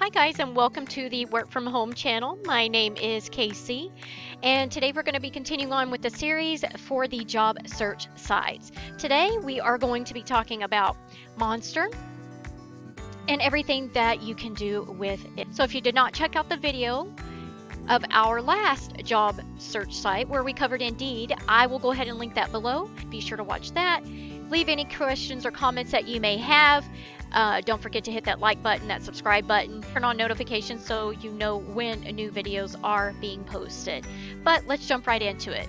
Hi guys, and welcome to the Work From Home channel. My name is Casey, and today we're going to be continuing on with the series for the job search sites. Today we are going to be talking about Monster and everything that you can do with it. So if you did not check out the video of our last job search site where we covered Indeed, I will go ahead and link that below. Be sure to watch that. Leave any questions or comments that you may have. Don't forget to hit that like button, that subscribe button, turn on notifications so you know when new videos are being posted. But let's jump right into it.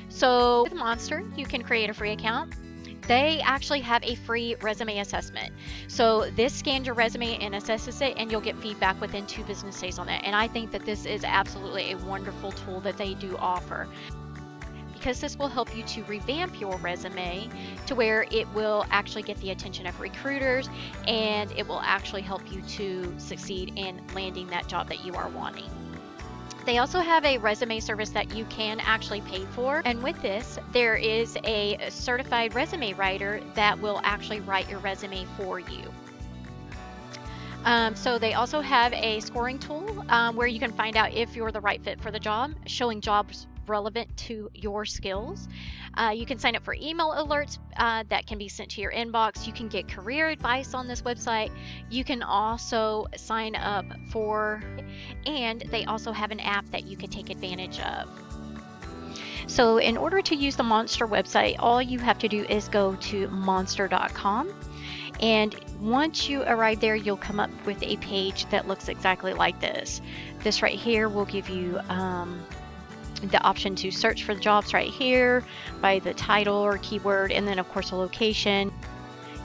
So with Monster, you can create a free account. They actually have a free resume assessment. So this scans your resume and assesses it, and you'll get feedback within 2 business days on that. And I think that this is absolutely a wonderful tool that they do offer, because this will help you to revamp your resume to where it will actually get the attention of recruiters, and it will actually help you to succeed in landing that job that you are wanting. They also have a resume service that you can actually pay for, and with this there is a certified resume writer that will actually write your resume for you. So they also have a scoring tool where you can find out if you're the right fit for the job, showing jobs relevant to your skills. You can sign up for email alerts that can be sent to your inbox. You can get career advice on this website. You can also sign up for, and they also have an app that you can take advantage of. So in order to use the Monster website, all you have to do is go to monster.com. And once you arrive there, you'll come up with a page that looks exactly like this. This right here will give you the option to search for the jobs right here by the title or keyword, and then of course a location.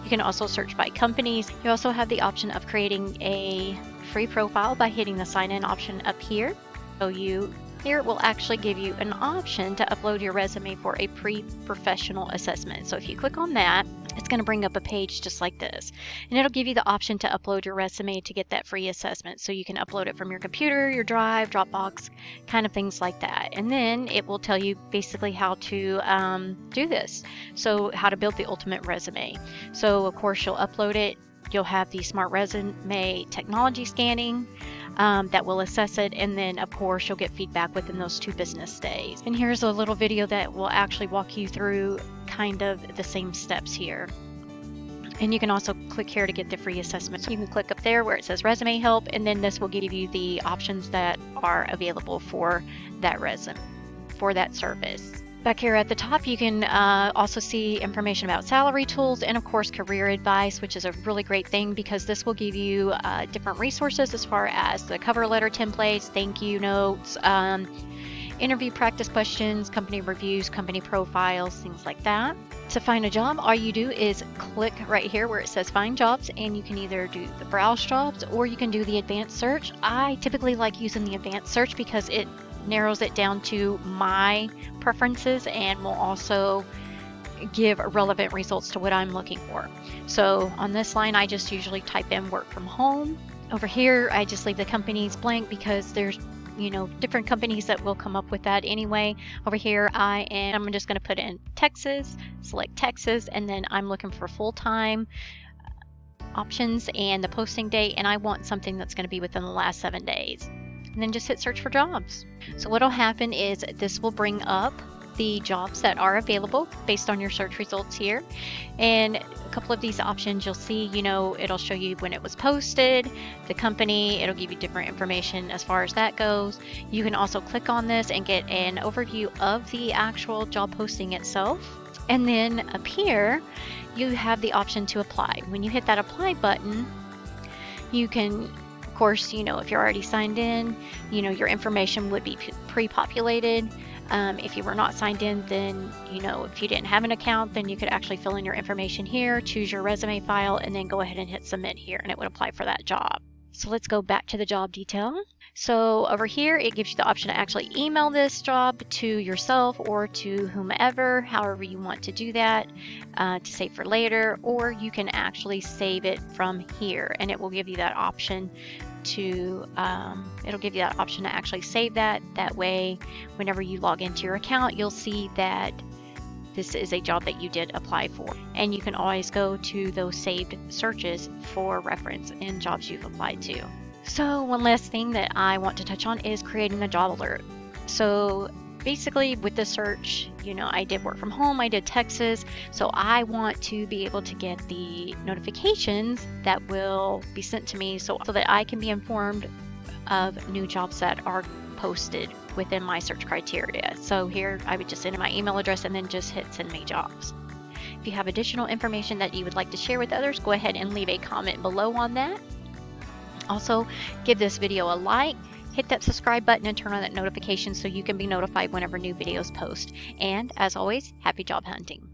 You can also search by companies. You also have the option of creating a free profile by hitting the sign in option up here. So here it will actually give you an option to upload your resume for a pre-professional assessment. So if you click on that, it's going to bring up a page just like this, and it'll give you the option to upload your resume to get that free assessment. So you can upload it from your computer, your Drive, Dropbox, kind of things like that. And then it will tell you basically how to do this. So how to build the ultimate resume. So of course you'll upload it. You'll have the Smart Resume technology scanning that will assess it, and then of course you'll get feedback within those 2 business days. And here's a little video that will actually walk you through kind of the same steps here. And you can also click here to get the free assessment. So you can click up there where it says resume help, and then this will give you the options that are available for that resume, for that service. Back here at the top, you can also see information about salary tools and of course career advice, which is a really great thing because this will give you different resources as far as the cover letter templates, thank you notes, interview practice questions, company reviews, company profiles, things like that. To find a job, all you do is click right here where it says find jobs, and you can either do the browse jobs or you can do the advanced search. I typically like using the advanced search because it narrows it down to my preferences and will also give relevant results to what I'm looking for. So on this line, I just usually type in work from home. Over here, I just leave the companies blank because there's different companies that will come up with that anyway. Over here, I'm just going to put in Texas, select Texas, and then I'm looking for full-time options and the posting date, and I want something that's going to be within the last 7 days. And then just hit search for jobs. So what will happen is this will bring up the jobs that are available based on your search results here. And a couple of these options you'll see, it'll show you when it was posted, the company, it'll give you different information as far as that goes. You can also click on this and get an overview of the actual job posting itself. And then up here, you have the option to apply. When you hit that apply button, you can, of course, if you're already signed in, your information would be pre-populated. If you were not signed in, then, if you didn't have an account, then you could actually fill in your information here, choose your resume file, and then go ahead and hit submit here, and it would apply for that job. So let's go back to the job detail. So over here, it gives you the option to actually email this job to yourself or to whomever, however you want to do that, to save for later, or you can actually save it from here, and it will give you that option to actually save that. That way, whenever you log into your account, you'll see that this is a job that you did apply for. And you can always go to those saved searches for reference in jobs you've applied to. So one last thing that I want to touch on is creating the job alert. So basically with the search, I did work from home, I did Texas, so I want to be able to get the notifications that will be sent to me so that I can be informed of new jobs that are posted within my search criteria. So here I would just enter my email address and then just hit send me jobs. If you have additional information that you would like to share with others, go ahead and leave a comment below on that. Also, give this video a like, hit that subscribe button, and turn on that notification so you can be notified whenever new videos post. And as always, happy job hunting.